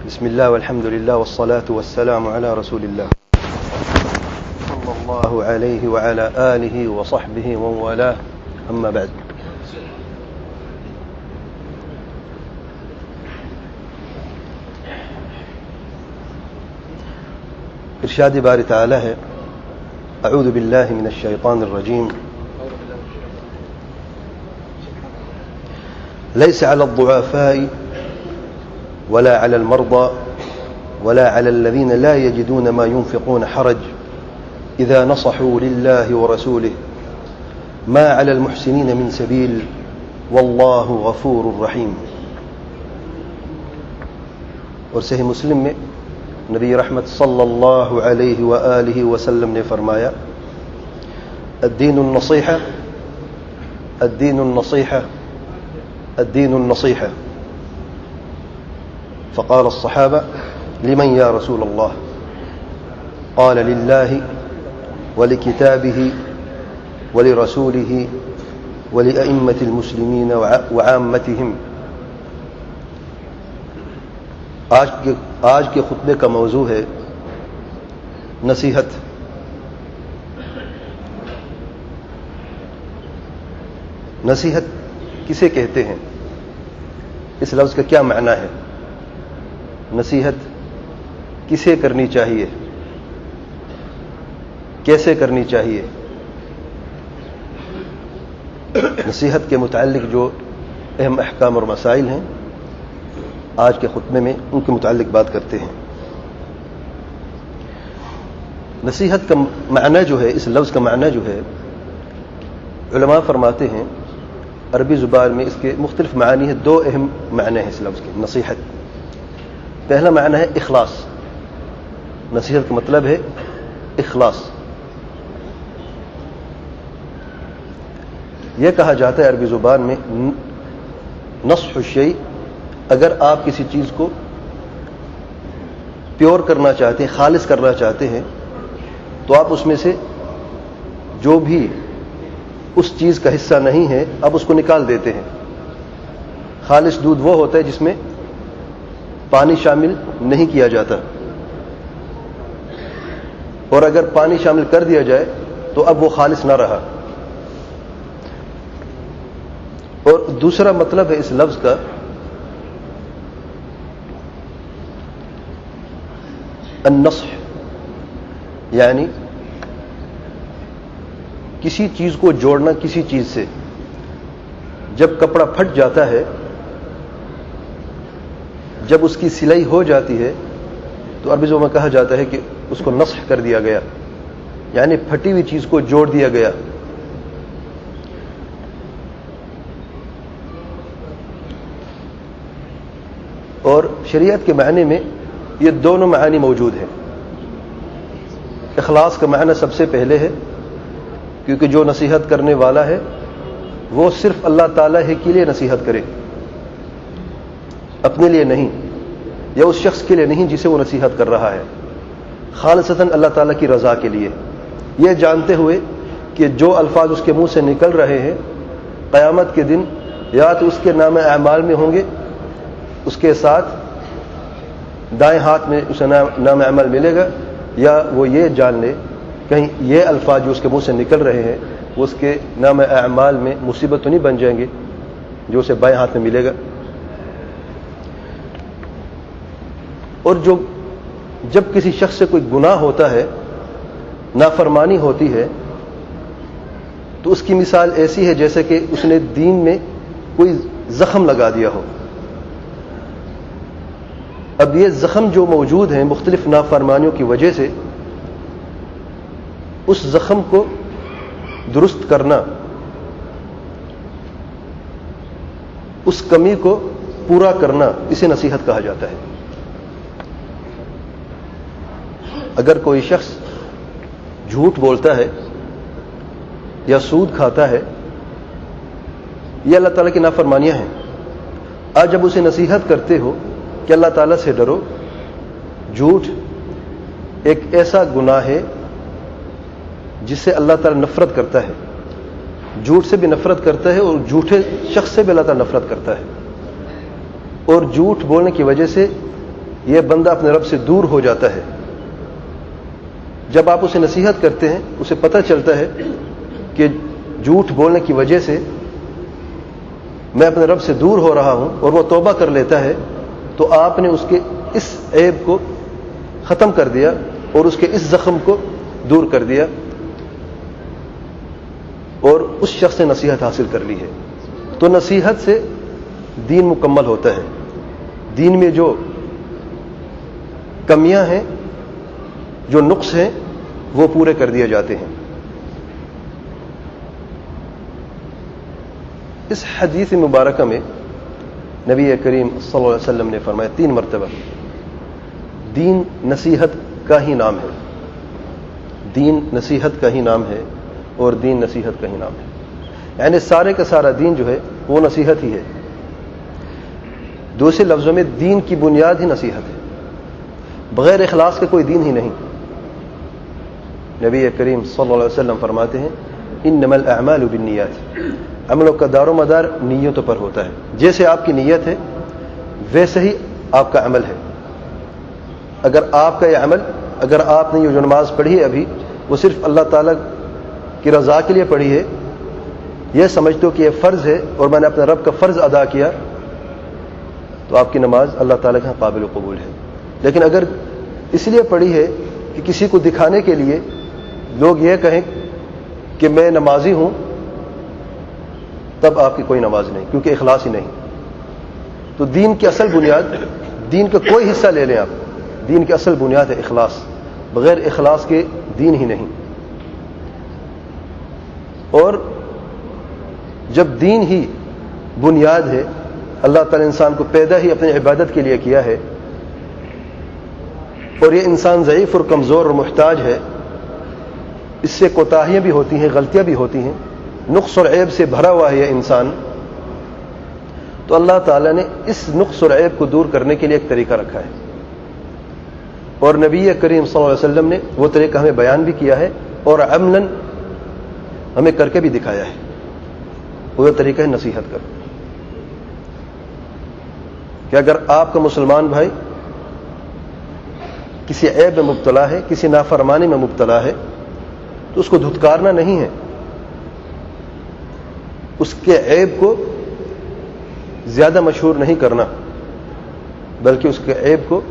بسم الله والحمد لله والصلاة والسلام على رسول الله صلى الله عليه وعلى آله وصحبه ومن والاه أما بعد. ارشاد باری تعالی ہے اعوذ باللہ من الشیطان الرجیم ليس على الضعفاء ولا على المرضى ولا على الذين لا يجدون ما ينفقون حرج إذا نصحوا لله ورسوله ما على المحسنين من سبيل والله غفور رحيم. اور صحیح مسلم میں نبی رحمت صلی اللہ علیہ وآلہ وسلم نے فرمایا الدین النصیحہ الدین النصیحہ الدین النصیحہ. فقال الصحابة لمن يا رسول الله؟ قال لله ولكتابه ولرسوله ولأئمة المسلمين وعامتهم. آج کے خطبے کا موضوع ہے نصیحت. نصیحت کسے کہتے ہیں؟ اس لفظ کا کیا معنی ہے؟ نصیحت کسے کرنی چاہیے؟ کیسے کرنی چاہیے؟ نصیحت کے متعلق جو اہم احکام اور مسائل ہیں آج کے خطبے میں ان کے متعلق بات کرتے ہیں. نصیحت کا معنی جو ہے، اس لفظ کا معنی جو ہے، علماء فرماتے ہیں عربی زبان میں اس کے مختلف معانی ہیں. دو اہم معنی ہیں اس لفظ کے نصیحت. پہلا معنی ہے اخلاص. نصیحت کا مطلب ہے اخلاص. یہ کہا جاتا ہے عربی زبان میں نصح الشیء، اگر آپ کسی چیز کو پیور کرنا چاہتے ہیں، خالص کرنا چاہتے ہیں، تو آپ اس میں سے جو بھی اس چیز کا حصہ نہیں ہے آپ اس کو نکال دیتے ہیں. خالص دودھ وہ ہوتا ہے جس میں پانی شامل نہیں کیا جاتا، اور اگر پانی شامل کر دیا جائے تو اب وہ خالص نہ رہا. اور دوسرا مطلب ہے اس لفظ کا النصح، یعنی کسی چیز کو جوڑنا کسی چیز سے. جب کپڑا پھٹ جاتا ہے، جب اس کی سلائی ہو جاتی ہے تو عربی زبان میں کہا جاتا ہے کہ اس کو نصح کر دیا گیا، یعنی پھٹی ہوئی چیز کو جوڑ دیا گیا. اور شریعت کے معنی میں یہ دونوں معانی موجود ہیں. اخلاص کا معنی سب سے پہلے ہے، کیونکہ جو نصیحت کرنے والا ہے وہ صرف اللہ تعالیٰ ہی کے لیے نصیحت کرے، اپنے لیے نہیں، یا اس شخص کے لیے نہیں جسے وہ نصیحت کر رہا ہے، خالصتاً اللہ تعالیٰ کی رضا کے لیے، یہ جانتے ہوئے کہ جو الفاظ اس کے منہ سے نکل رہے ہیں قیامت کے دن یا تو اس کے نام اعمال میں ہوں گے، اس کے ساتھ دائیں ہاتھ میں اسے نام اعمال ملے گا، یا وہ یہ جان لے کہیں یہ الفاظ جو اس کے منہ سے نکل رہے ہیں وہ اس کے نام اعمال میں مصیبت تو نہیں بن جائیں گے جو اسے بائیں ہاتھ میں ملے گا. اور جب کسی شخص سے کوئی گناہ ہوتا ہے، نافرمانی ہوتی ہے، تو اس کی مثال ایسی ہے جیسے کہ اس نے دین میں کوئی زخم لگا دیا ہو. اب یہ زخم جو موجود ہیں مختلف نافرمانیوں کی وجہ سے، اس زخم کو درست کرنا، اس کمی کو پورا کرنا، اسے نصیحت کہا جاتا ہے. اگر کوئی شخص جھوٹ بولتا ہے یا سود کھاتا ہے، یہ اللہ تعالیٰ کی نافرمانیاں ہیں. آج جب اسے نصیحت کرتے ہو کہ اللہ تعالیٰ سے ڈرو، جھوٹ ایک ایسا گناہ ہے جس سے اللہ تعالیٰ نفرت کرتا ہے، جھوٹ سے بھی نفرت کرتا ہے اور جھوٹے شخص سے بھی اللہ تعالیٰ نفرت کرتا ہے. اور جھوٹ بولنے کی وجہ سے یہ بندہ اپنے رب سے دور ہو جاتا ہے. جب آپ اسے نصیحت کرتے ہیں اسے پتہ چلتا ہے کہ جھوٹ بولنے کی وجہ سے میں اپنے رب سے دور ہو رہا ہوں اور وہ توبہ کر لیتا ہے, تو آپ نے اس کے اس عیب کو ختم کر دیا اور اس کے اس زخم کو دور کر دیا اور اس شخص نے نصیحت حاصل کر لی ہے. تو نصیحت سے دین مکمل ہوتا ہے. دین میں جو کمیاں ہیں, جو نقص ہیں, وہ پورے کر دیے جاتے ہیں. اس حدیث مبارکہ میں نبی کریم صلی اللہ علیہ وسلم نے فرمایا 3 مرتبہ دین نصیحت کا ہی نام ہے. دین نصیحت کا ہی نام ہے اور دین نصیحت کا ہی نام ہے. یعنی سارے کا سارا دین جو ہے وہ نصیحت ہی ہے. دوسرے لفظوں میں دین کی بنیاد ہی نصیحت ہے. بغیر اخلاص کے کوئی دین ہی نہیں. نبی کریم صلی اللہ علیہ وسلم فرماتے ہیں انما الاعمال بالنیات, عملوں کا دار و مدار نیتوں پر ہوتا ہے. جیسے آپ کی نیت ہے ویسے ہی آپ کا عمل ہے. اگر آپ کا یہ عمل, اگر آپ نے یہ جو نماز پڑھی ہے ابھی, وہ صرف اللہ تعالیٰ کی رضا کے لیے پڑھی ہے, یہ سمجھتے ہو کہ یہ فرض ہے اور میں نے اپنے رب کا فرض ادا کیا, تو آپ کی نماز اللہ تعالیٰ کے ہاں قابل قبول ہے. لیکن اگر اس لیے پڑھی ہے کہ کسی کو دکھانے کے لیے لوگ یہ کہیں کہ میں نمازی ہوں, تب آپ کی کوئی نماز نہیں, کیونکہ اخلاص ہی نہیں. تو دین کی اصل بنیاد, دین کا کوئی حصہ لے لیں آپ, دین کی اصل بنیاد ہے اخلاص. بغیر اخلاص کے دین ہی نہیں. اور جب دین ہی بنیاد ہے, اللہ تعالی انسان کو پیدا ہی اپنی عبادت کے لیے کیا ہے, اور یہ انسان ضعیف اور کمزور اور محتاج ہے, اس سے کوتاہیاں بھی ہوتی ہیں, غلطیاں بھی ہوتی ہیں, نقص اور عیب سے بھرا ہوا ہے یہ انسان. تو اللہ تعالیٰ نے اس نقص اور عیب کو دور کرنے کے لیے ایک طریقہ رکھا ہے, اور نبی کریم صلی اللہ علیہ وسلم نے وہ طریقہ ہمیں بیان بھی کیا ہے اور عملاً ہمیں کر کے بھی دکھایا ہے. وہ طریقہ ہے نصیحت کر, کہ اگر آپ کا مسلمان بھائی کسی عیب میں مبتلا ہے, کسی نافرمانی میں مبتلا ہے, تو اس کو دھتکارنا نہیں ہے, اس کے عیب کو زیادہ مشہور نہیں کرنا, بلکہ اس کے عیب کو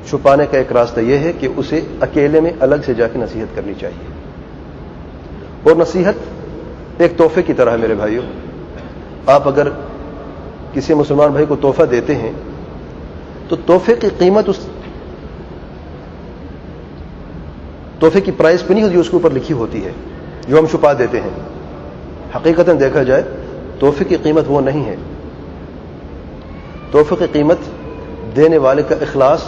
چھپانے کا ایک راستہ یہ ہے کہ اسے اکیلے میں الگ سے جا کے نصیحت کرنی چاہیے. اور نصیحت ایک تحفے کی طرح ہے میرے بھائیوں. آپ اگر کسی مسلمان بھائی کو تحفہ دیتے ہیں تو تحفے کی قیمت اس تحفے کی پرائز پہ نہیں ہوتی, اس کے اوپر لکھی ہوتی ہے, جو ہم چھپا دیتے ہیں. حقیقتاً دیکھا جائے تحفے کی قیمت وہ نہیں ہے. تحفے کی قیمت دینے والے کا اخلاص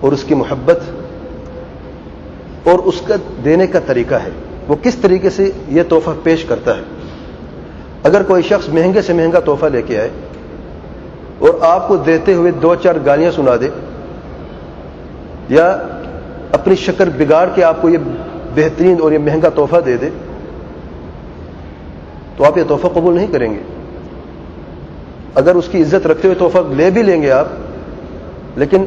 اور اس کی محبت اور اس کا دینے کا طریقہ ہے, وہ کس طریقے سے یہ تحفہ پیش کرتا ہے. اگر کوئی شخص مہنگے سے مہنگا تحفہ لے کے آئے اور آپ کو دیتے ہوئے 2-4 گالیاں سنا دے, یا اپنی شکل بگاڑ کے آپ کو یہ بہترین اور یہ مہنگا تحفہ دے دے, تو آپ یہ تحفہ قبول نہیں کریں گے. اگر اس کی عزت رکھتے ہوئے تحفہ لے بھی لیں گے آپ, لیکن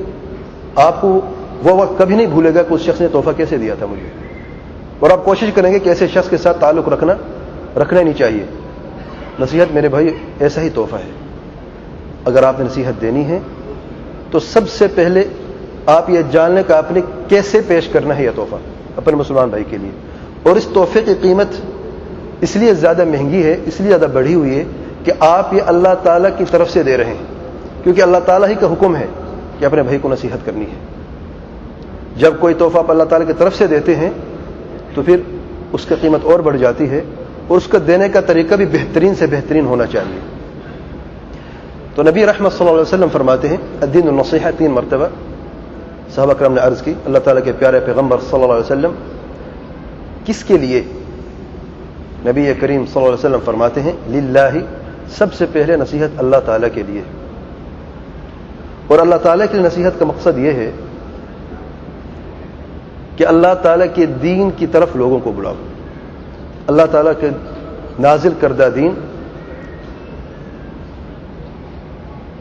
آپ کو وہ وقت کبھی نہیں بھولے گا کہ اس شخص نے تحفہ کیسے دیا تھا مجھے, اور آپ کوشش کریں گے کہ ایسے شخص کے ساتھ تعلق رکھنا نہیں چاہیے. نصیحت میرے بھائی ایسا ہی تحفہ ہے. اگر آپ نے نصیحت دینی ہے تو سب سے پہلے آپ یہ جان لیں کہ آپ نے کیسے پیش کرنا ہے یہ تحفہ اپنے مسلمان بھائی کے لیے. اور اس تحفے کی قیمت اس لیے زیادہ مہنگی ہے, اس لیے زیادہ بڑھی ہوئی ہے کہ آپ یہ اللہ تعالیٰ کی طرف سے دے رہے ہیں, کیونکہ اللہ تعالیٰ ہی کا حکم ہے کہ اپنے بھائی کو نصیحت کرنی ہے. جب کوئی تحفہ آپ اللہ تعالیٰ کی طرف سے دیتے ہیں تو پھر اس کی قیمت اور بڑھ جاتی ہے, اور اس کا دینے کا طریقہ بھی بہترین سے بہترین ہونا چاہیے. تو نبی رحمت صلی اللہ علیہ وسلم فرماتے ہیں الدین النصیحہ 3 مرتبہ. صحابہ کرام نے عرض کی اللہ تعالیٰ کے پیارے پیغمبر صلی اللہ علیہ وسلم کس کے لیے؟ نبی کریم صلی اللہ علیہ وسلم فرماتے ہیں للہ, سب سے پہلے نصیحت اللہ تعالیٰ کے لیے. اور اللہ تعالیٰ کی نصیحت کا مقصد یہ ہے کہ اللہ تعالیٰ کے دین کی طرف لوگوں کو بلاؤ. اللہ تعالیٰ کے نازل کردہ دین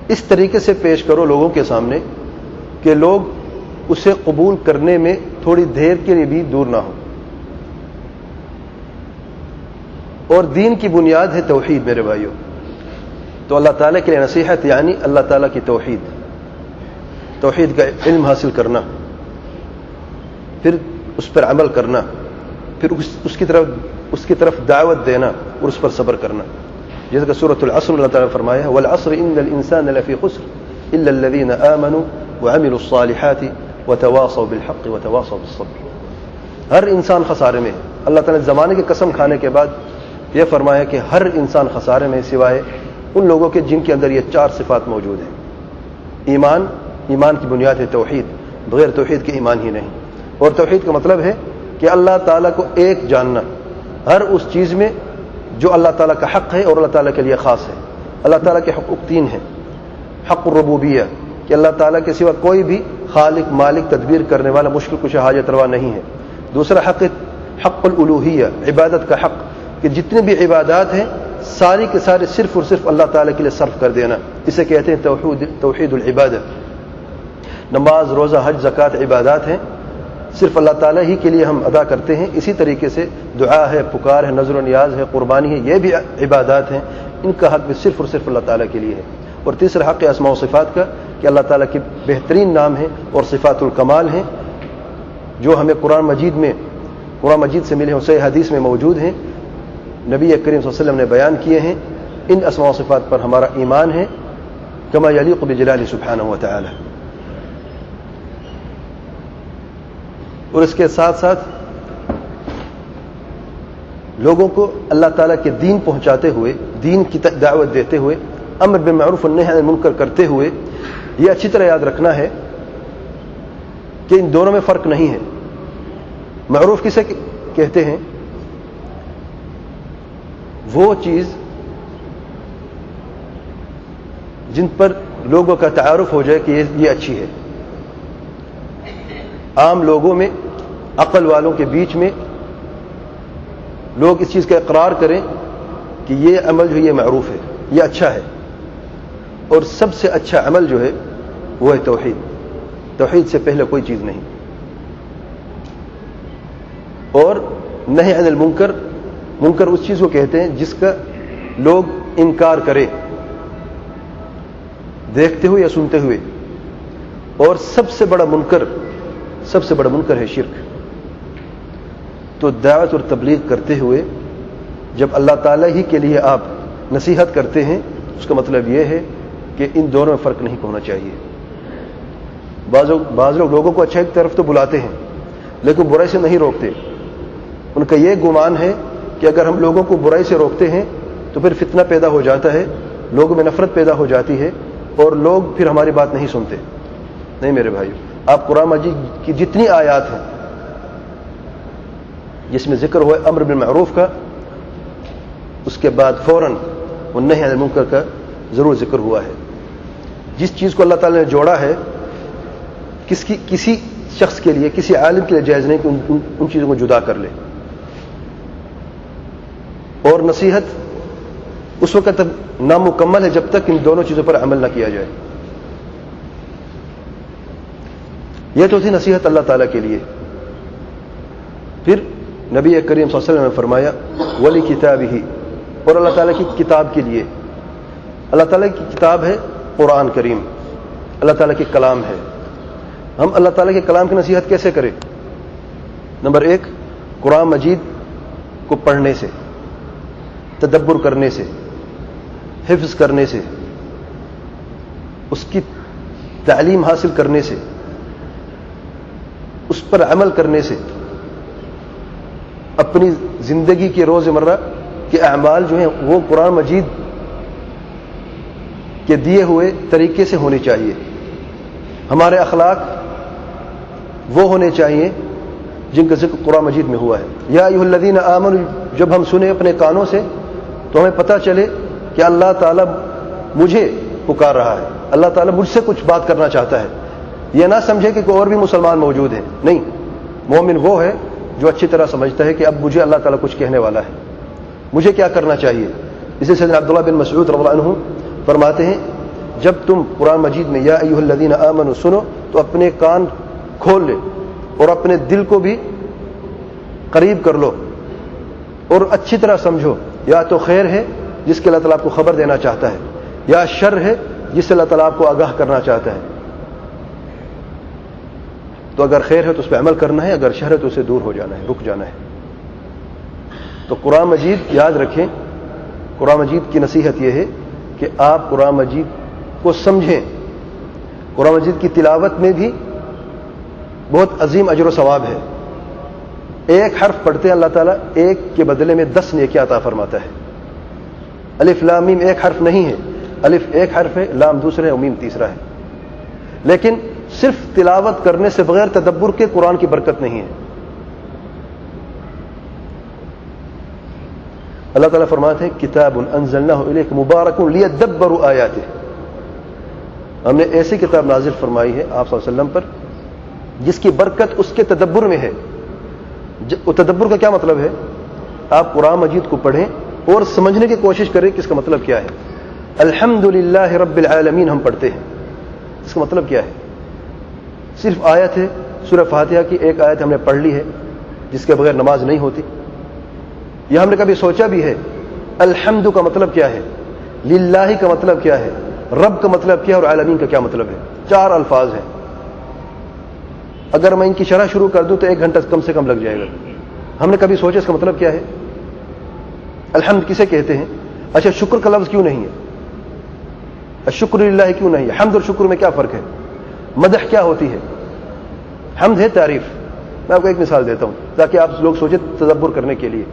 اس طریقے سے پیش کرو لوگوں کے سامنے کہ لوگ اسے قبول کرنے میں تھوڑی دیر کے لیے بھی دور نہ ہوں. اور دین کی بنیاد ہے توحید میرے بھائیوں. تو اللہ تعالیٰ کے لیے نصیحت یعنی اللہ تعالیٰ کی توحید کا علم حاصل کرنا، پھر اس پر عمل کرنا، پھر اس کی طرف دعوت دینا اور اس پر صبر کرنا. جیسے کہ سورۃ العصر اللہ تعالیٰ نے فرمایا ہے والعصر ان الانسان لفی خسر الا الذین آمنوا وعملوا الصالحات وتواصوا بالحق وتواصوا بالصبر. ہر انسان خسارے میں ہے. اللہ تعالیٰ نے زمانے کی قسم کھانے کے بعد یہ فرمایا کہ ہر انسان خسارے میں سوائے ان لوگوں کے جن کے اندر یہ 4 صفات موجود ہیں. ایمان کی بنیاد ہے توحید، بغیر توحید کے ایمان ہی نہیں. اور توحید کا مطلب ہے کہ اللہ تعالیٰ کو ایک جاننا ہر اس چیز میں جو اللہ تعالیٰ کا حق ہے اور اللہ تعالیٰ کے لیے خاص ہے. اللہ تعالیٰ کے حقوق 3 ہیں. حق الربوبیہ کہ اللہ تعالیٰ کے سوا کوئی بھی خالق مالک تدبیر کرنے والا مشکل کشا حاجت روا نہیں ہے. دوسرا حق الالوہیہ عبادت کا حق کہ جتنے بھی عبادات ہیں ساری کے سارے صرف اور صرف اللہ تعالیٰ کے لیے صرف کر دینا، اسے کہتے ہیں توحید العبادہ. نماز روزہ حج زکوٰۃ عبادات ہیں، صرف اللہ تعالیٰ ہی کے لیے ہم ادا کرتے ہیں. اسی طریقے سے دعا ہے، پکار ہے، نذر و نیاز ہے، قربانی ہے، یہ بھی عبادات ہیں. ان کا حق بھی صرف اور صرف اللہ تعالیٰ کے لیے ہے. اور تیسرا حق اسماء و صفات کا کہ اللہ تعالیٰ کے بہترین نام ہیں اور صفات الکمال ہیں جو ہمیں قرآن مجید سے ملے ہیں، صحیح حدیث میں موجود ہیں، نبی کریم صلی اللہ علیہ وسلم نے بیان کیے ہیں. ان اسماء و صفات پر ہمارا ایمان ہے کما یلیق بجلالہ سبحانہ و تعالی. اور اس کے ساتھ ساتھ لوگوں کو اللہ تعالیٰ کے دین پہنچاتے ہوئے، دین کی دعوت دیتے ہوئے، امر بالمعروف والنہی عن المنکر کرتے ہوئے یہ اچھی طرح یاد رکھنا ہے کہ ان دونوں میں فرق نہیں ہے. معروف کسے کہتے ہیں؟ وہ چیز جن پر لوگوں کا تعارف ہو جائے کہ یہ اچھی ہے. عام لوگوں میں، عقل والوں کے بیچ میں لوگ اس چیز کا اقرار کریں کہ یہ عمل جو یہ معروف ہے، یہ اچھا ہے. اور سب سے اچھا عمل جو ہے وہ ہے توحید. توحید سے پہلے کوئی چیز نہیں. اور نہی عن المنکر، منکر اس چیز کو کہتے ہیں جس کا لوگ انکار کرے دیکھتے ہوئے یا سنتے ہوئے. اور سب سے بڑا منکر ہے شرک. تو دعوت اور تبلیغ کرتے ہوئے جب اللہ تعالیٰ ہی کے لیے آپ نصیحت کرتے ہیں اس کا مطلب یہ ہے کہ ان دونوں میں فرق نہیں ہونا چاہیے. بعض لوگ لوگوں کو اچھائی کی طرف تو بلاتے ہیں لیکن برائی سے نہیں روکتے. ان کا یہ گمان ہے کہ اگر ہم لوگوں کو برائی سے روکتے ہیں تو پھر فتنہ پیدا ہو جاتا ہے، لوگوں میں نفرت پیدا ہو جاتی ہے اور لوگ پھر ہماری بات نہیں سنتے. نہیں میرے بھائیو، آپ قرآن مجید کی جتنی آیات ہیں جس میں ذکر ہوا امر بالمعروف کا، اس کے بعد فوراً والنہی عن المنکر کا ضرور ذکر ہوا ہے. جس چیز کو اللہ تعالیٰ نے جوڑا ہے کسی شخص کے لیے، کسی عالم کے لیے جائز نہیں کہ ان چیزوں کو جدا کر لے. اور نصیحت اس وقت تک نامکمل ہے جب تک ان دونوں چیزوں پر عمل نہ کیا جائے. یہ تو تھی نصیحت اللہ تعالیٰ کے لیے. پھر نبی کریم صلی اللہ علیہ وسلم نے فرمایا ولی کتابہ، اور اللہ تعالیٰ کی کتاب کے لیے. اللہ تعالیٰ کی کتاب ہے قرآن کریم، اللہ تعالیٰ کی کلام ہے. ہم اللہ تعالیٰ کے کلام کی نصیحت کیسے کریں؟ نمبر 1، قرآن مجید کو پڑھنے سے، تدبر کرنے سے، حفظ کرنے سے، اس کی تعلیم حاصل کرنے سے، اس پر عمل کرنے سے، اپنی زندگی کے روزمرہ کے اعمال جو ہیں وہ قرآن مجید کے دیے ہوئے طریقے سے ہونے چاہیے. ہمارے اخلاق وہ ہونے چاہیے جن کا ذکر قرآن مجید میں ہوا ہے. یا ایھا الذین آمنوا جب ہم سنیں اپنے کانوں سے تو ہمیں پتہ چلے کہ اللہ تعالیٰ مجھے پکار رہا ہے، اللہ تعالیٰ مجھ سے کچھ بات کرنا چاہتا ہے. یہ نہ سمجھے کہ کوئی اور بھی مسلمان موجود ہیں. نہیں، مومن وہ ہے جو اچھی طرح سمجھتا ہے کہ اب مجھے اللہ تعالیٰ کچھ کہنے والا ہے، مجھے کیا کرنا چاہیے. اسی سے عبداللہ بن مسعود رضی اللہ عنہ فرماتے ہیں جب تم قرآن مجید میں یا ایھا الذین آمنوا سنو تو اپنے کان کھول لے اور اپنے دل کو بھی قریب کر لو اور اچھی طرح سمجھو، یا تو خیر ہے جس کے اللہ تعالیٰ آپ کو خبر دینا چاہتا ہے، یا شر ہے جس سے اللہ تعالیٰ آپ کو آگاہ کرنا چاہتا ہے۔ تو اگر خیر ہے تو اس پہ عمل کرنا ہے، اگر شر ہے تو اسے دور ہو جانا ہے، رک جانا ہے۔ تو قرآن مجید یاد رکھیں، قرآن مجید کی نصیحت یہ ہے کہ آپ قرآن مجید کو سمجھیں۔ قرآن مجید کی تلاوت میں بھی بہت عظیم اجر و ثواب ہے۔ ایک حرف پڑھتے ہیں اللہ تعالیٰ ایک کے بدلے میں 10 نیکیاں عطا فرماتا ہے۔ الف لام میم ایک حرف نہیں ہے، الف ایک حرف ہے، لام دوسرا ہے اور میم تیسرا ہے، لیکن صرف تلاوت کرنے سے بغیر تدبر کے قرآن کی برکت نہیں ہے۔ اللہ تعالیٰ فرماتے ہیں کتاب انزلناہ الیک مبارک لیدبروا آیاتہ، ہم نے ایسی کتاب نازل فرمائی ہے آپ صلی اللہ علیہ وسلم پر جس کی برکت اس کے تدبر میں ہے۔ تدبر کا کیا مطلب ہے؟ آپ قرآن مجید کو پڑھیں اور سمجھنے کی کوشش کریں کہ اس کا مطلب کیا ہے۔ الحمدللہ رب العالمین ہم پڑھتے ہیں، اس کا مطلب کیا ہے؟ صرف آیت ہے، سورہ فاتحہ کی ایک آیت ہم نے پڑھ لی ہے جس کے بغیر نماز نہیں ہوتی۔ یہ ہم نے کبھی سوچا بھی ہے الحمد کا مطلب کیا ہے، للہ کا مطلب کیا ہے، رب کا مطلب کیا ہے اور عالمین کا کیا مطلب ہے؟ 4 الفاظ ہیں۔ اگر میں ان کی شرح شروع کر دوں تو 1 گھنٹہ کم سے کم لگ جائے گا۔ ہم نے کبھی سوچا اس کا مطلب کیا ہے؟ الحمد کسے کہتے ہیں؟ اچھا شکر کا لفظ کیوں نہیں ہے؟ الشکر للہ کیوں نہیں ہے؟ حمد اور شکر میں کیا فرق ہے؟ مدح کیا ہوتی ہے؟ حمد ہے تعریف۔ میں آپ کو ایک مثال دیتا ہوں تاکہ آپ لوگ سوچیں تدبر کرنے کے لیے۔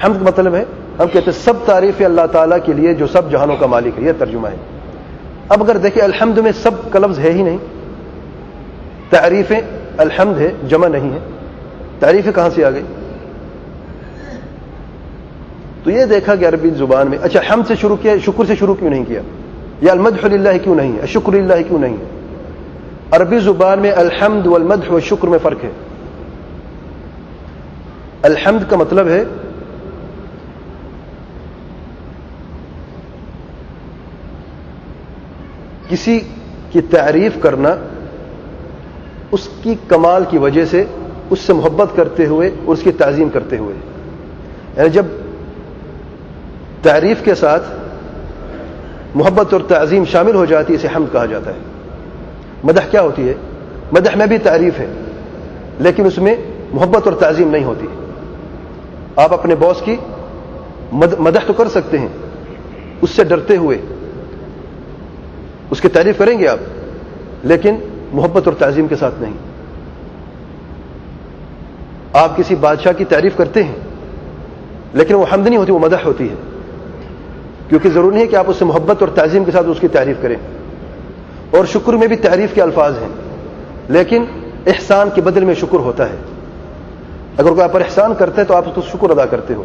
حمد کا مطلب ہے ہم کہتے ہیں سب تعریف اللہ تعالیٰ کے لیے جو سب جہانوں کا مالک ہے، یہ ترجمہ ہے۔ اب اگر دیکھیں الحمد میں سب کا لفظ ہے ہی نہیں، تعریفیں الحمد ہے جمع نہیں ہے، تعریفیں کہاں سے آ گئی؟ تو یہ دیکھا کہ عربی زبان میں اچھا حمد سے شروع کیا، شکر سے شروع کیوں نہیں کیا؟ یا المدح للہ کیوں نہیں ہے، الشکر للہ کیوں نہیں ہے؟ عربی زبان میں الحمد والمدح والشکر میں فرق ہے۔ الحمد کا مطلب ہے کسی کی تعریف کرنا اس کی کمال کی وجہ سے، اس سے محبت کرتے ہوئے اور اس کی تعظیم کرتے ہوئے، یعنی جب تعریف کے ساتھ محبت اور تعظیم شامل ہو جاتی ہے اسے حمد کہا جاتا ہے۔ مدح کیا ہوتی ہے؟ مدح میں بھی تعریف ہے لیکن اس میں محبت اور تعظیم نہیں ہوتی۔ آپ اپنے باس کی مدح تو کر سکتے ہیں اس سے ڈرتے ہوئے، اس کی تعریف کریں گے آپ، لیکن محبت اور تعظیم کے ساتھ نہیں۔ آپ کسی بادشاہ کی تعریف کرتے ہیں لیکن وہ حمد نہیں ہوتی، وہ مدح ہوتی ہے، کیونکہ ضروری نہیں ہے کہ آپ اس سے محبت اور تعظیم کے ساتھ اس کی تعریف کریں۔ اور شکر میں بھی تعریف کے الفاظ ہیں لیکن احسان کے بدل میں شکر ہوتا ہے۔ اگر کوئی آپ پر احسان کرتا ہے تو آپ اس کو شکر ادا کرتے ہو،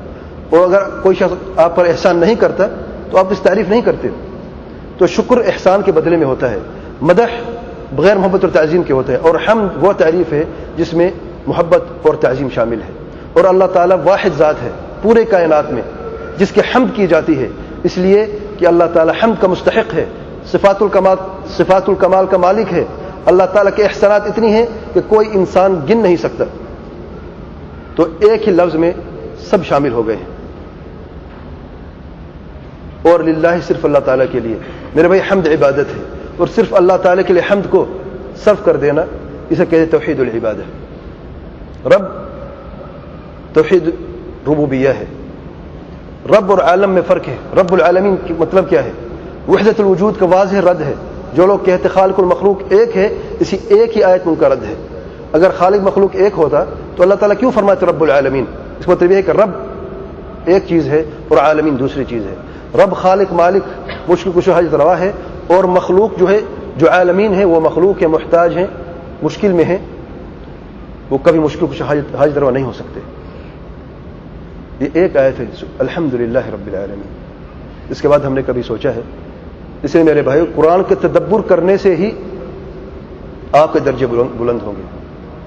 اور اگر کوئی شخص آپ پر احسان نہیں کرتا تو آپ اس تعریف نہیں کرتے ہو۔ تو شکر احسان کے بدلے میں ہوتا ہے، مدح بغیر محبت اور تعظیم کے ہوتا ہے، اور حمد وہ تعریف ہے جس میں محبت اور تعظیم شامل ہے۔ اور اللہ تعالیٰ واحد ذات ہے پورے کائنات میں جس کی حمد کی جاتی ہے، اس لیے کہ اللہ تعالیٰ حمد کا مستحق ہے، صفات الکمال کا مالک ہے۔ اللہ تعالیٰ کے احسانات اتنی ہیں کہ کوئی انسان گن نہیں سکتا، تو ایک ہی لفظ میں سب شامل ہو گئے ہیں۔ اور للہ صرف اللہ تعالیٰ کے لیے، میرے بھائی حمد عبادت ہے، اور صرف اللہ تعالیٰ کے لیے حمد کو صرف کر دینا اسے کہتے ہیں توحید العبادہ۔ رب توحید ربوبیہ ہے۔ رب اور عالم میں فرق ہے۔ رب العالمین کی مطلب کیا ہے؟ وحدت الوجود کا واضح رد ہے۔ جو لوگ کہتے خالق المخلوق ایک ہے، اسی ایک ہی آیت میں ان کا رد ہے۔ اگر خالق مخلوق ایک ہوتا تو اللہ تعالیٰ کیوں فرماتے رب العالمین؟ اس کا مطلب یہ ہے کہ رب ایک چیز ہے اور عالمین دوسری چیز ہے۔ رب خالق مالک مشکل کشا حاجت روا ہے، اور مخلوق جو ہے جو عالمین ہے وہ مخلوق ہے، محتاج ہیں، مشکل میں ہیں، وہ کبھی مشکل کشا حاجت روا نہیں ہو سکتے۔ یہ ایک آیت ہے الحمدللہ رب العالمین۔ اس کے بعد ہم نے کبھی سوچا ہے؟ اس لیے میرے بھائیو قرآن کے تدبر کرنے سے ہی آپ کے درجے بلند ہوں گے۔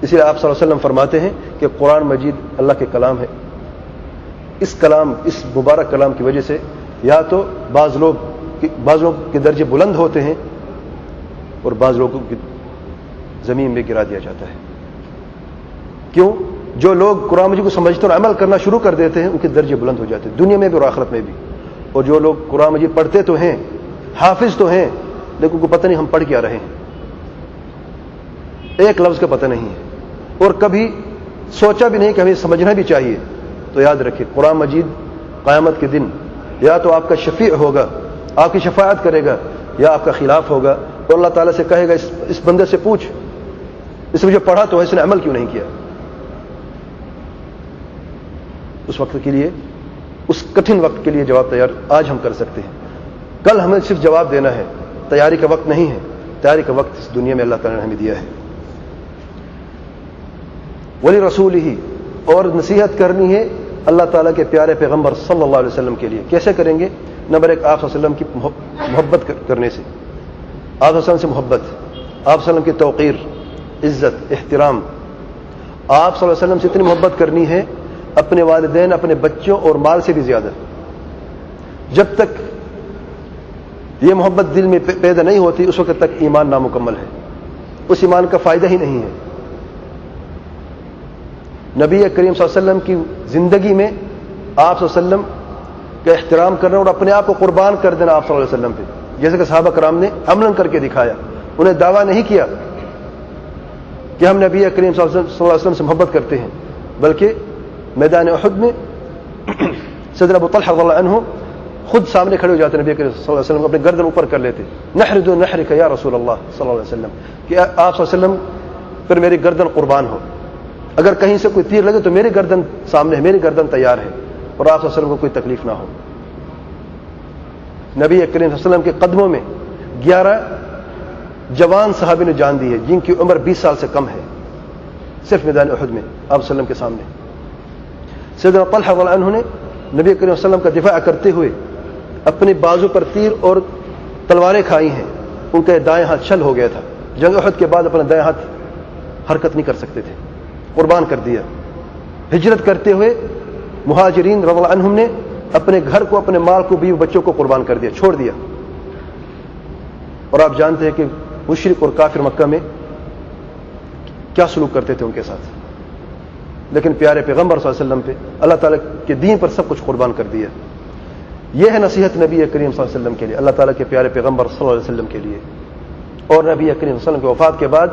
اس لیے آپ صلی اللہ علیہ وسلم فرماتے ہیں کہ قرآن مجید اللہ کے کلام ہے۔ اس مبارک کلام کی وجہ سے یا تو بعض لوگ بعض لوگوں کے درجے بلند ہوتے ہیں اور بعض لوگوں کو زمین میں گرا دیا جاتا ہے. کیوں؟ جو لوگ قرآن مجید کو سمجھتے اور عمل کرنا شروع کر دیتے ہیں ان کے درجے بلند ہو جاتے ہیں دنیا میں بھی اور آخرت میں بھی. اور جو لوگ قرآن مجید پڑھتے تو ہیں، حافظ تو ہیں، لیکن ان کو پتہ نہیں ہم پڑھ کیا رہے ہیں، ایک لفظ کا پتہ نہیں ہے، اور کبھی سوچا بھی نہیں کہ ہمیں سمجھنا بھی چاہیے. تو یاد رکھیں قرآن مجید قیامت کے دن یا تو آپ کا شفیع ہوگا، آپ کی شفاعت کرے گا، یا آپ کا خلاف ہوگا اور اللہ تعالیٰ سے کہے گا اس بندے سے پوچھ، اس نے جو پڑھا تو اس نے عمل کیوں نہیں کیا. اس وقت کے لیے، اس کٹھن وقت کے لیے جواب تیار آج ہم کر سکتے ہیں. کل ہمیں صرف جواب دینا ہے، تیاری کا وقت نہیں ہے. تیاری کا وقت اس دنیا میں اللہ تعالیٰ نے ہمیں دیا ہے. ولی رسول ہی، اور نصیحت کرنی ہے اللہ تعالیٰ کے پیارے پیغمبر صلی اللہ علیہ وسلم کے لیے. کیسے کریں گے؟ نمبر ایک، آپ صلی اللہ علیہ وسلم کی محبت کرنے سے. آپ صلی اللہ علیہ وسلم سے محبت، آپ صلی اللہ علیہ وسلم کی توقیر، عزت، احترام. آپ صلی اللہ علیہ وسلم سے اتنی محبت کرنی ہے اپنے والدین، اپنے بچوں اور مال سے بھی زیادہ. جب تک یہ محبت دل میں پیدا نہیں ہوتی اس وقت تک ایمان نامکمل ہے، اس ایمان کا فائدہ ہی نہیں ہے. نبی کریم صلی اللہ علیہ وسلم کی زندگی میں آپ صلی اللہ علیہ وسلم کا احترام کرنا اور اپنے آپ کو قربان کر دینا آپ صلی اللہ علیہ وسلم پہ، جیسے کہ صحابہ کرام نے عملاً کر کے دکھایا. انہیں دعویٰ نہیں کیا کہ ہم نبی کریم صلی اللہ علیہ وسلم سے محبت کرتے ہیں، بلکہ میدان احد میں صدر ابو طلحہ رضی اللہ عنہ خود سامنے کھڑے ہو جاتے، نبی کریم صلی اللہ علیہ وسلم اپنے گردن اوپر کر لیتے. نحرد نحرک یا رسول اللہ صلی اللہ علیہ وسلم، کہ آپ صلی اللہ علیہ وسلم پر میری گردن قربان ہو، اگر کہیں سے کوئی تیر لگے تو میری گردن سامنے ہے، میری گردن تیار ہے، اور آپ صلی اللہ علیہ وسلم کو کوئی تکلیف نہ ہو. نبی کریم صلی اللہ علیہ وسلم کے قدموں میں 11 جوان صحابی نے جان دی ہے جن کی عمر 20 سال سے کم ہے، صرف میدان احد میں آپ صلی اللہ علیہ وسلم کے سامنے. سیدنا طلحہ رضی اللہ عنہ نے نبی کریم صلی اللہ علیہ وسلم کا دفاع کرتے ہوئے اپنی بازو پر تیر اور تلواریں کھائی ہیں. ان کا دائیں ہاتھ چھل ہو گیا تھا، جنگ احد کے بعد اپنا دائیں ہاتھ حرکت نہیں کر سکتے تھے، قربان کر دیا. ہجرت کرتے ہوئے مہاجرین رضی اللہ عنہم نے اپنے گھر کو، اپنے مال کو، بیوی بچوں کو قربان کر دیا، چھوڑ دیا. اور آپ جانتے ہیں کہ مشرک اور کافر مکہ میں کیا سلوک کرتے تھے ان کے ساتھ، لیکن پیارے پیغمبر صلی اللہ علیہ وسلم پہ، اللہ تعالیٰ کے دین پر سب کچھ قربان کر دیا. یہ ہے نصیحت نبی کریم صلی اللہ علیہ وسلم کے لیے، اللہ تعالیٰ کے پیارے پیغمبر صلی اللہ علیہ وسلم کے لیے. اور نبی کریم صلی اللہ علیہ وسلم کی وفات کے بعد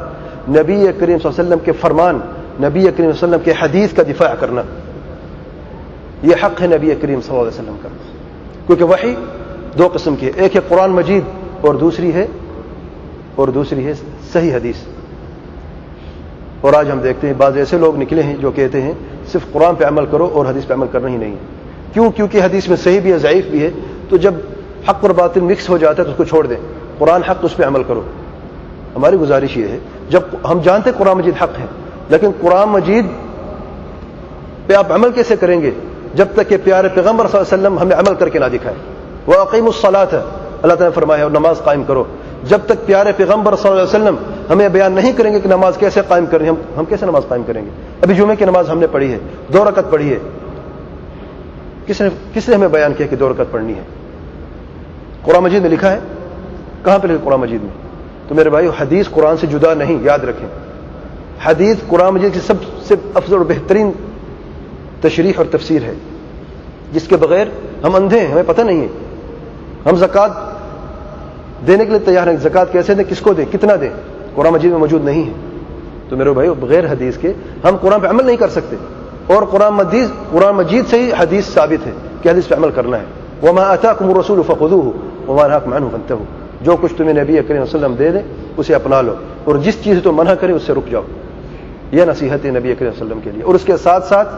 نبی کریم صلی اللہ علیہ وسلم کے فرمان، نبی کریم صلی اللہ علیہ وسلم کے حدیث کا دفاع کرنا، یہ حق ہے نبی کریم صلی اللہ علیہ وسلم کا. کیونکہ وحی دو قسم کی ہے، ایک ہے قرآن مجید اور دوسری ہے صحیح حدیث. اور آج ہم دیکھتے ہیں بعض ایسے لوگ نکلے ہیں جو کہتے ہیں صرف قرآن پہ عمل کرو اور حدیث پہ عمل کرنا ہی نہیں ہے. کیوں؟ کیونکہ حدیث میں صحیح بھی ہے، ضعیف بھی ہے، تو جب حق اور باطل مکس ہو جاتا ہے تو اس کو چھوڑ دیں. قرآن حق تو اس پہ عمل کرو. ہماری گزارش یہ ہے، جب ہم جانتے ہیں قرآن مجید حق ہے، لیکن قرآن مجید پہ آپ عمل کیسے کریں گے جب تک کہ پیارے پیغمبر صلی اللہ علیہ وسلم ہمیں عمل کر کے نہ دکھائے. وَأَقِیمُوا الصَّلَاةَ، اللہ تعالیٰ نے فرمایا اور نماز قائم کرو. جب تک پیارے پیغمبر صلی اللہ علیہ وسلم ہمیں بیان نہیں کریں گے کہ نماز کیسے قائم کریں، ہم کیسے نماز قائم کریں گے؟ ابھی جمعے کی نماز ہم نے پڑھی ہے، 2 رکعت پڑھی ہے. کس نے ہمیں بیان کیا کہ 2 رکعت پڑھنی ہے؟ قرآن مجید میں لکھا ہے؟ کہاں پہ لکھا قرآن مجید میں؟ تو میرے بھائی، حدیث قرآن سے جدا نہیں، یاد رکھیں. حدیث قرآن مجید کی سب سے افضل اور بہترین تشریح اور تفسیر ہے، جس کے بغیر ہم اندھے ہیں، ہمیں پتہ نہیں ہے. ہم زکوٰۃ دینے کے لیے تیار ہیں، زکوٰۃ کیسے دیں، کس کو دیں، کتنا دیں، قرآن مجید میں موجود نہیں ہے. تو میرے بھائی، بغیر حدیث کے ہم قرآن پہ عمل نہیں کر سکتے. اور قرآن مجید سے ہی حدیث ثابت ہے کہ حدیث پہ عمل کرنا ہے. وَمَا آتَاكُمُ الرَّسُولُ فَخُذُوهُ وَمَا نَهَاكُمْ عَنْهُ فَانتَهُوا، جو کچھ تمہیں نبی کریم صلی اللہ علیہ وسلم دے دیں اسے اپنا لو، اور جس چیز تو منع کرے اس سے رک جاؤ. یہ نصیحت ہے نبی کریم صلی اللہ علیہ وسلم کے لیے. اور اس کے ساتھ ساتھ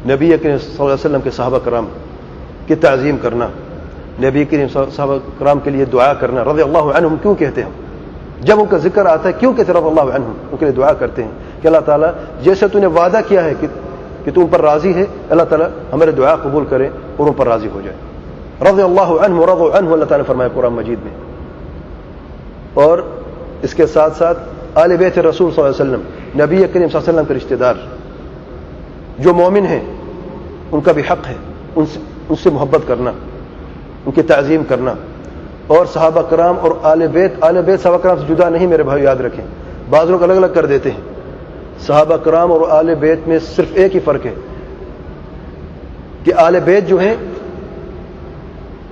نبی کریم صلی اللہ علیہ وسلم کے صحابہ کرام کی تعظیم کرنا، نبی کریم صحابہ کرام کے لیے دعا کرنا. رضی اللہ عنہم کیوں کہتے ہیں؟ جب ان کا ذکر آتا ہے کیوں کہتے ہیں رضی اللہ عنہم؟ ان کے لیے دعا کرتے ہیں کہ اللہ تعالیٰ جیسے تو نے وعدہ کیا ہے کہ تو ان پر راضی ہے، اللہ تعالیٰ ہمارے دعا قبول کرے اور ان پر راضی ہو جائے. رضی اللہ عنہ ورضوا عنہ، اللہ تعالیٰ نے فرمایا قرآن مجید میں. اور اس کے ساتھ ساتھ آل بیت رسول صلی اللہ علیہ وسلم، نبی کریم صلی اللہ علیہ وسلم کے رشتہ دار جو مومن ہیں ان کا بھی حق ہے ان سے محبت کرنا. ان کی تعظیم کرنا. اور صحابہ کرام اور آل بیت صحابہ کرام سے جدا نہیں میرے بھائی، یاد رکھیں. بعض لوگ الگ الگ کر دیتے ہیں. صحابہ کرام اور آل بیت میں صرف ایک ہی فرق ہے کہ آل بیت جو ہیں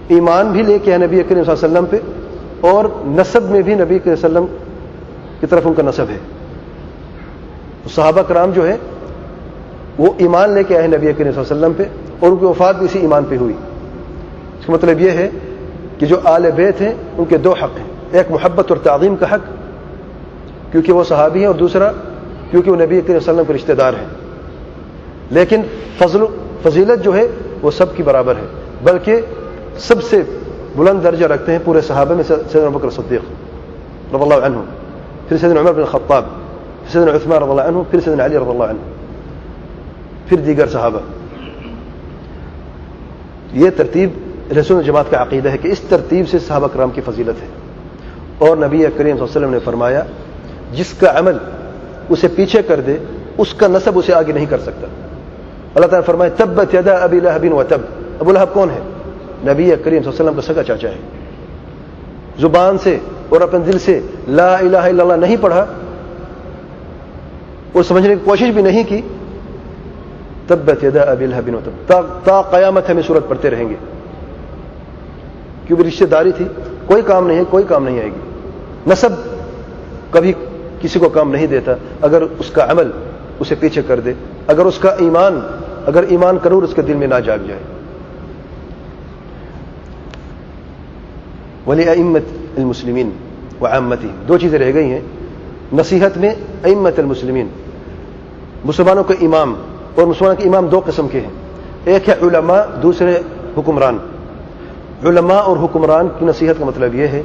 ایمان بھی لے کے ہیں نبی کریم صلی اللہ علیہ وسلم پہ، اور نسب میں بھی نبی کریم صلی اللہ علیہ وسلم کی طرف ان کا نسب ہے. صحابہ کرام جو ہے وہ ایمان لے کے آئے نبی کریم صلی اللہ علیہ وسلم پہ، اور ان کی وفات بھی اسی ایمان پہ ہوئی. اس کا مطلب یہ ہے کہ جو آل بیت ہیں ان کے دو حق ہیں، ایک محبت اور تعظیم کا حق کیونکہ وہ صحابی ہیں، اور دوسرا کیونکہ وہ نبی کریم صلی اللہ علیہ وسلم کے رشتہ دار ہیں. لیکن فضیلت جو ہے وہ سب کی برابر ہے، بلکہ سب سے بلند درجہ رکھتے ہیں پورے صحابہ میں سیدنا ابوبکر صدیق رضی اللہ عنہ، پھر سیدنا عمر بن الخطاب، پھر سیدنا عثمان رضی اللہ عنہ، پھر سیدنا علی رضی اللہ عنہ، پھر دیگر صحابہ. یہ ترتیب رسول جماعت کا عقیدہ ہے کہ اس ترتیب سے صحابہ کرام کی فضیلت ہے. اور نبی کریم صلی اللہ علیہ وسلم نے فرمایا جس کا عمل اسے پیچھے کر دے اس کا نسب اسے آگے نہیں کر سکتا. اللہ تعالیٰ نے فرمایا تبت یدا ابی لہب وتب. ابو لہب کون ہے؟ نبی کریم صلی اللہ علیہ وسلم کا سگا چاچا ہے. زبان سے اور اپنے دل سے لا الہ الا اللہ نہیں پڑھا اور سمجھنے کی کوشش بھی نہیں کی. تبت یدا ابی لہب وتب، تا قیامت ہمیں سورت پڑھتے رہیں گے، کیونکہ رشتہ داری تھی. کوئی کام نہیں ہے، کوئی کام نہیں آئے گی. نسب کبھی کسی کو کام نہیں دیتا اگر اس کا عمل اسے پیچھے کر دے، اگر اس کا ایمان کا نور اس کے دل میں نہ جاگ جائے. وَلِأَئِمَّةِ الْمُسْلِمِينَ وَعَامَّتِهِمْ، دو چیزیں رہ گئی ہیں نصیحت میں. ائمۃ المسلمین، مسلمانوں کے امام. اور مسلمانوں کے امام دو قسم کے ہیں، ایک ہے علماء، دوسرے حکمران. علماء اور حکمران کی نصیحت کا مطلب یہ ہے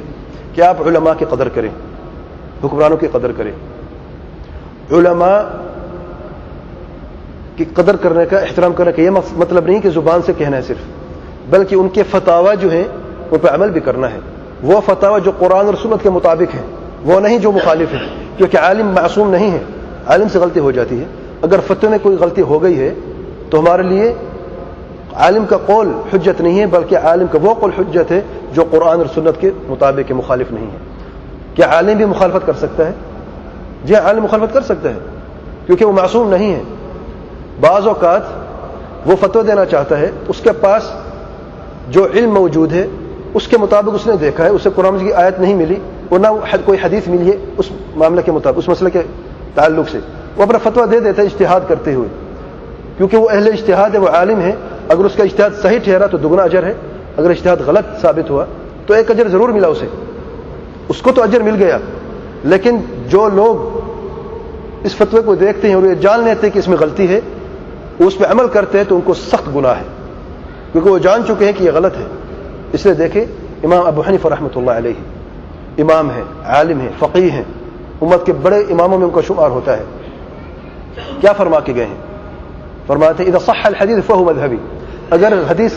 کہ آپ علماء کی قدر کریں، حکمرانوں کی قدر کریں. علماء کی قدر کرنے کا، احترام کرنے کا یہ مطلب نہیں کہ زبان سے کہنا ہے صرف، بلکہ ان کے فتاوی جو ہیں ان پہ عمل بھی کرنا ہے. وہ فتاوی جو قرآن اور سنت کے مطابق ہیں، وہ نہیں جو مخالف ہیں، کیونکہ عالم معصوم نہیں ہے، عالم سے غلطی ہو جاتی ہے. اگر فتوے میں کوئی غلطی ہو گئی ہے تو ہمارے لیے عالم کا قول حجت نہیں ہے، بلکہ عالم کا وہ قول حجت ہے جو قرآن اور سنت کے مطابق کے مخالف نہیں ہے. کیا عالم بھی مخالفت کر سکتا ہے؟ جی عالم مخالفت کر سکتا ہے کیونکہ وہ معصوم نہیں ہے. بعض اوقات وہ فتویٰ دینا چاہتا ہے، اس کے پاس جو علم موجود ہے اس کے مطابق اس نے دیکھا ہے، اسے قرآن کی آیت نہیں ملی اور نہ کوئی حدیث ملی ہے اس معاملے کے مطابق، اس مسئلے کے تعلق سے وہ اپنا فتویٰ دے دیتا ہے اجتہاد کرتے ہوئے، کیونکہ وہ اہل اجتہاد ہے، وہ عالم ہے. اگر اس کا اجتہاد صحیح ٹھہرا تو دگنا اجر ہے، اگر اجتہاد غلط ثابت ہوا تو ایک اجر ضرور ملا اسے، اس کو تو اجر مل گیا. لیکن جو لوگ اس فتوے کو دیکھتے ہیں اور یہ جان لیتے ہیں کہ اس میں غلطی ہے، اس پہ عمل کرتے ہیں تو ان کو سخت گناہ ہے، کیونکہ وہ جان چکے ہیں کہ یہ غلط ہے. اس لیے دیکھیں امام ابو حنیفہ رحمۃ اللہ علیہ امام ہیں، عالم ہیں، فقیہ ہیں، امت کے بڑے اماموں میں ان کا شمار ہوتا ہے. کیا فرما کے گئے ہیں؟ فرماتے ہیں اذا صح الحدیث فهو مذهبی، اگر حدیث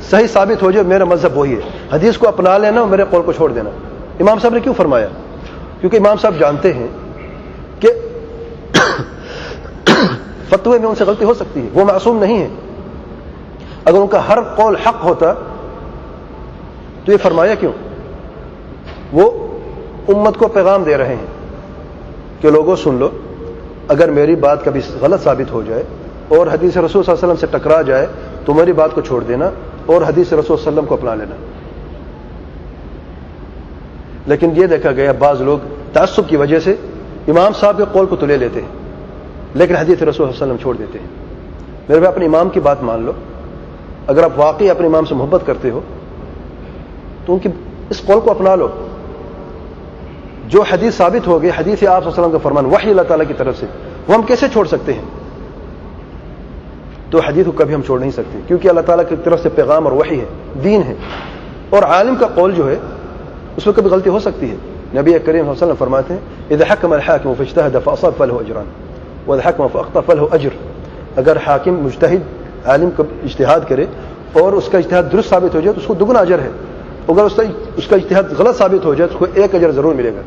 صحیح ثابت ہو جائے میرا مذہب وہی ہے، حدیث کو اپنا لینا اور میرے قول کو چھوڑ دینا. امام صاحب نے کیوں فرمایا؟ کیونکہ امام صاحب جانتے ہیں کہ فتوے میں ان سے غلطی ہو سکتی ہے، وہ معصوم نہیں ہے. اگر ان کا ہر قول حق ہوتا تو یہ فرمایا کیوں؟ وہ امت کو پیغام دے رہے ہیں کہ لوگوں سن لو، اگر میری بات کبھی غلط ثابت ہو جائے اور حدیث رسول صلی اللہ علیہ وسلم سے ٹکرا جائے تو میری بات کو چھوڑ دینا اور حدیث رسول صلی اللہ علیہ وسلم کو اپنا لینا. لیکن یہ دیکھا گیا بعض لوگ تعصب کی وجہ سے امام صاحب کے قول کو تو لے لیتے ہیں لیکن حدیث رسول صلی اللہ علیہ وسلم چھوڑ دیتے ہیں. میرے بھائی اپنے امام کی بات مان لو، اگر آپ واقعی اپنے امام سے محبت کرتے ہو تو ان کی اس قول کو اپنا لو. جو حدیث ثابت ہو گئی، حدیث آپ صلی اللہ علیہ وسلم کا فرمان وحی اللہ تعالیٰ کی طرف سے، وہ ہم کیسے چھوڑ سکتے ہیں؟ تو حدیث کو کبھی ہم چھوڑ نہیں سکتے کیونکہ اللہ تعالیٰ کی طرف سے پیغام اور وحی ہے، دین ہے. اور عالم کا قول جو ہے اس میں کبھی غلطی ہو سکتی ہے. نبی کریم صلی اللہ علیہ وسلم فرماتے ہیں اذا حکم الحاکم فاجتہد فاصاب فلہ اجران واذا حکم فاخطأ فلہ اجر. اگر حاکم مجتہد عالم کو اجتہاد کرے اور اس کا اجتہاد درست ثابت ہو جائے تو اس کو دگنا اجر ہے، اگر اس کا اجتہاد غلط ثابت ہو جائے تو اس کو ایک اجر ضرور ملے گا.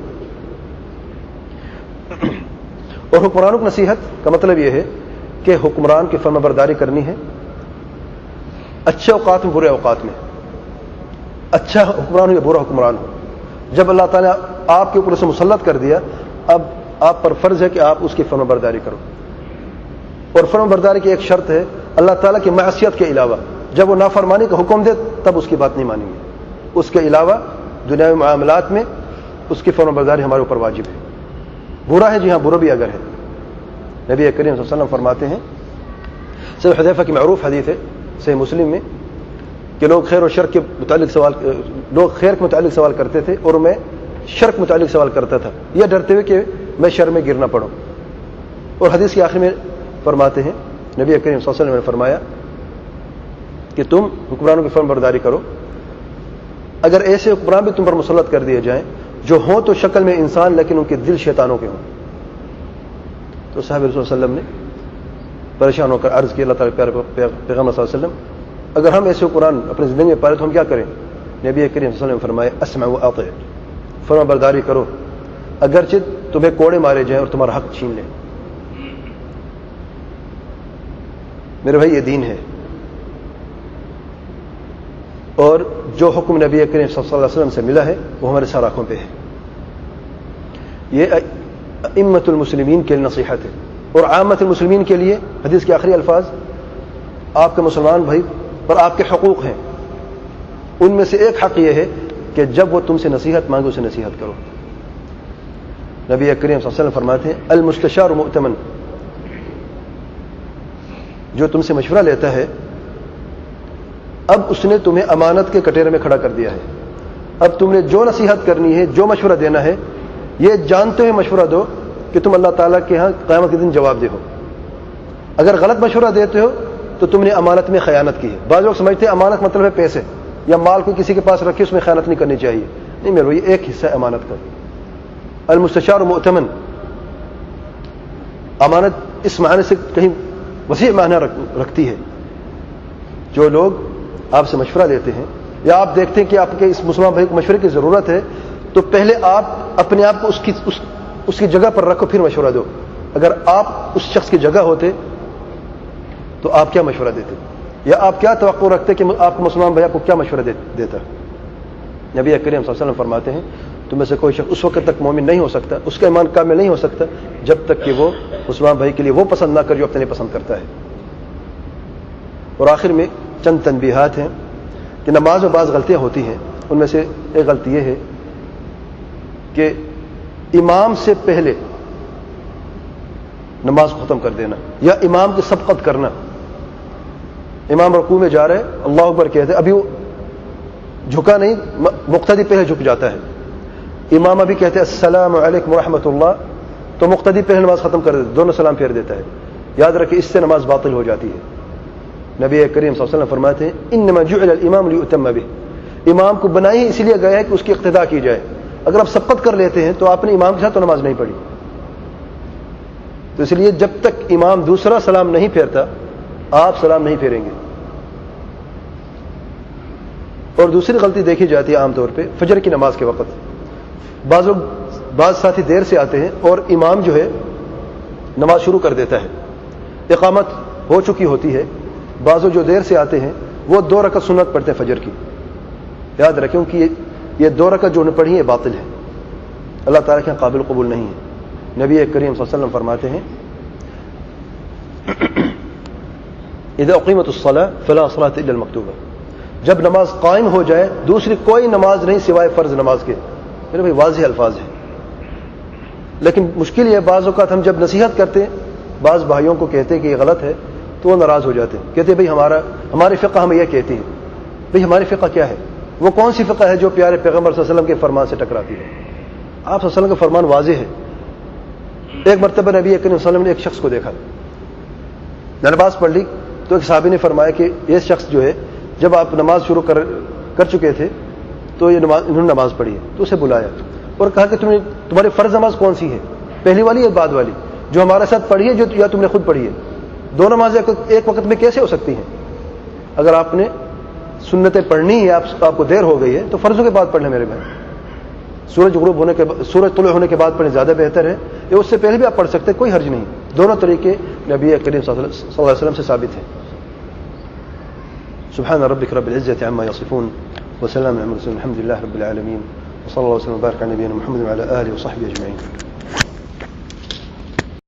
اور حکمرانوں کی نصیحت کا مطلب یہ ہے کہ حکمران کی فرما برداری کرنی ہے، اچھے اوقات میں برے اوقات میں. اچھا حکمران ہو یا برا حکمران ہو، جب اللہ تعالیٰ آپ کے اوپر اسے مسلط کر دیا، اب آپ پر فرض ہے کہ آپ اس کی فرما برداری کرو. اور فرما برداری کی ایک شرط ہے، اللہ تعالیٰ کی معصیت کے علاوہ جب وہ نافرمانی کا حکم دے تب اس کی بات نہیں مانیں گے. اس کے علاوہ دنیاوی معاملات میں اس کی فرما برداری ہمارے اوپر واجب ہے. برا ہے، جی ہاں برا بھی اگر ہے. نبی کریم صلی اللہ علیہ وسلم فرماتے ہیں، صحیح حذیفہ کی معروف حدیث ہے صحیح مسلم میں، کہ لوگ خیر اور شر کے متعلق خیر کے متعلق سوال کرتے تھے اور میں شر کے متعلق سوال کرتا تھا، یہ ڈرتے ہوئے کہ میں شر میں گر نہ پڑوں. اور حدیث کے آخر میں فرماتے ہیں نبی کریم صلی اللہ علیہ وسلم نے فرمایا کہ تم حکمرانوں کی فرما برداری کرو، اگر ایسے حکمران بھی تم پر مسلط کر دیے جائیں جو ہوں تو شکل میں انسان لیکن ان کے دل شیطانوں کے ہوں. تو صحابہ رسول صلی اللہ علیہ وسلم نے پریشان ہو کر عرض کی، اللہ تعالیٰ پیارے پیغمبر صلی اللہ علیہ وسلم اگر ہم ایسے قرآن اپنی زندگی میں پائے تو ہم کیا کریں؟ نبی کریم صلی اللہ علیہ وسلم نے فرمایا اسمع واطع، فرما برداری کرو اگرچہ تمہیں کوڑے مارے جائیں اور تمہارا حق چھین لیں. میرے بھائی یہ دین ہے، اور جو حکم نبی کریم صلی اللہ علیہ وسلم سے ملا ہے وہ ہمارے سر آنکھوں پہ ہے. یہ ائمۃ المسلمین کے لیے نصیحت ہے، اور عامت المسلمین کے لیے حدیث کے آخری الفاظ، آپ کے مسلمان بھائی پر آپ کے حقوق ہیں. ان میں سے ایک حق یہ ہے کہ جب وہ تم سے نصیحت مانگے اسے نصیحت کرو. نبی کریم صلی اللہ علیہ وسلم فرماتے ہیں المستشار مؤتمن، جو تم سے مشورہ لیتا ہے اب اس نے تمہیں امانت کے کٹہرے میں کھڑا کر دیا ہے. اب تم نے جو نصیحت کرنی ہے، جو مشورہ دینا ہے، یہ جانتے ہوئے مشورہ دو کہ تم اللہ تعالیٰ کے ہاں قیامت کے دن جواب دہ ہو. اگر غلط مشورہ دیتے ہو تو تم نے امانت میں خیانت کی ہے. بعض لوگ سمجھتے ہیں امانت مطلب ہے پیسے یا مال کو کسی کے پاس رکھے اس میں خیانت نہیں کرنی چاہیے. نہیں میرے یہ ایک حصہ ہے امانت کا. المستشار مؤتمن، امانت اس معنی سے کہیں وسیع معنی رکھتی ہے. جو لوگ آپ سے مشورہ لیتے ہیں یا آپ دیکھتے ہیں کہ آپ کے اس مسلمان بھائی کو مشورے کی ضرورت ہے تو پہلے آپ اپنے آپ کو اس کی جگہ پر رکھو پھر مشورہ دو. اگر آپ اس شخص کی جگہ ہوتے تو آپ کیا مشورہ دیتے، یا آپ کیا توقع رکھتے کہ آپ کو مسلمان بھائی آپ کو کیا مشورہ دیتا. نبی کریم صلی اللہ علیہ وسلم فرماتے ہیں تم میں سے کوئی شخص اس وقت تک مومن نہیں ہو سکتا، اس کا ایمان کامل نہیں ہو سکتا جب تک کہ وہ مسلمان بھائی کے لیے وہ پسند نہ کر جو اپنے لیے پسند کرتا ہے. اور آخر میں چند تنبیہات ہیں کہ نماز میں بعض غلطیاں ہوتی ہیں. ان میں سے ایک غلطی یہ ہے کہ امام سے پہلے نماز کو ختم کر دینا یا امام کی سبقت کرنا. امام رکوع میں جا رہے اللہ اکبر کہتے ابھی وہ جھکا نہیں، مقتدی پہلے جھک جاتا ہے. امام ابھی کہتے السلام علیکم ورحمۃ اللہ تو مقتدی پہلے نماز ختم کر دیتا، دونوں سلام پھیر دیتا ہے. یاد رکھیں اس سے نماز باطل ہو جاتی ہے. نبی کریم صلی اللہ علیہ وسلم فرماتے ہیں انما جعل الامام لیؤتم به، امام کو بنائی اس لیے گیا ہے کہ اس کی اقتداء کی جائے. اگر آپ سبقت کر لیتے ہیں تو آپ نے امام کے ساتھ تو نماز نہیں پڑھی. تو اس لیے جب تک امام دوسرا سلام نہیں پھیرتا آپ سلام نہیں پھیریں گے. اور دوسری غلطی دیکھی جاتی ہے عام طور پہ فجر کی نماز کے وقت. بعض ساتھی دیر سے آتے ہیں اور امام جو ہے نماز شروع کر دیتا ہے، اقامت ہو چکی ہوتی ہے. بعض جو دیر سے آتے ہیں وہ 2 رکعت سنت پڑھتے ہیں فجر کی. یاد رکھیں کہ یہ 2 رکعت جو نے پڑھی ہے باطل ہے، اللہ تعالیٰ کے قابل قبول نہیں ہے. نبی کریم صلی اللہ علیہ وسلم فرماتے ہیں اذا اقیمت الصلاۃ فلا صلاۃ الا المکتوبہ، جب نماز قائم ہو جائے دوسری کوئی نماز نہیں سوائے فرض نماز کے. میرے بھائی واضح الفاظ ہیں، لیکن مشکل یہ بعض اوقات ہم جب نصیحت کرتے ہیں بعض بھائیوں کو کہتے ہیں کہ یہ غلط ہے تو وہ ناراض ہو جاتے ہیں. کہتے ہیں بھائی ہماری فقہ ہمیں یہ کہتی ہے. بھئی ہماری فقہ کیا ہے؟ وہ کون سی فقہ ہے جو پیارے پیغمبر صلی اللہ علیہ وسلم کے فرمان سے ٹکراتی ہے؟ آپ صلی اللہ علیہ وسلم کا فرمان واضح ہے. ایک مرتبہ نبی کریم صلی اللہ علیہ وسلم نے ایک شخص کو دیکھا، نماز پڑھ لی تو ایک صحابی نے فرمایا کہ یہ شخص جو ہے جب آپ نماز شروع کر چکے تھے تو انہوں نے نماز پڑھی ہے. تو اسے بلایا اور کہا کہ تمہاری فرض نماز کون سی ہے، پہلی والی یا بعد والی، جو ہمارے ساتھ پڑھی ہے یا تم نے خود پڑھی ہے؟ 2 نمازیں ایک وقت میں کیسے ہو سکتی ہیں؟ اگر آپ نے سنتیں پڑھنی ہے، آپ کو دیر ہو گئی ہے تو فرضوں کے بعد پڑھ لیں میرے بھائی. سورج طلوع ہونے کے بعد پڑھیں زیادہ بہتر ہے، یا اس سے پہلے بھی آپ پڑھ سکتے ہیں، کوئی حرج نہیں. دونوں طریقے نبی کریم صلی اللہ علیہ وسلم سے ثابت ہیں. سبحان ربک رب العزة عما یصفون وسلام على المرسلين الحمد لله رب العالمين وصلى الله وسلم وبارك على نبينا محمد وعلى آله وصحبه أجمعين.